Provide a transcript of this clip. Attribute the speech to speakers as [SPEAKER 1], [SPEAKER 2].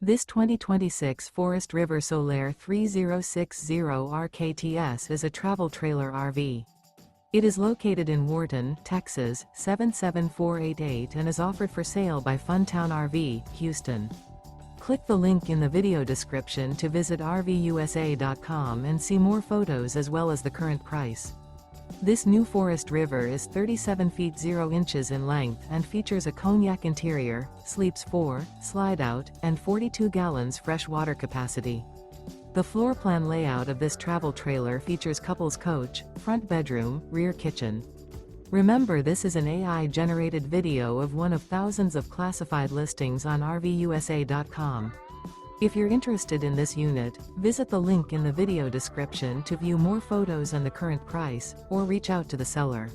[SPEAKER 1] This 2026 Forest River Solaire 3060 RKTS is a travel trailer RV. It is located in Wharton, Texas, 77488 and is offered for sale by Funtown RV, Houston. Click the link in the video description to visit RVUSA.com and see more photos as well as the current price. This new Forest River is 37 feet 0 inches in length and features a COGNAC interior, sleeps 4, Slideout, and 42 gallons fresh water capacity. The floor plan layout of this travel trailer features couples coach, front bedroom, rear kitchen. Remember, this is an AI-generated video of one of thousands of classified listings on RVUSA.com. If you're interested in this unit, visit the link in the video description to view more photos and the current price, or reach out to the seller.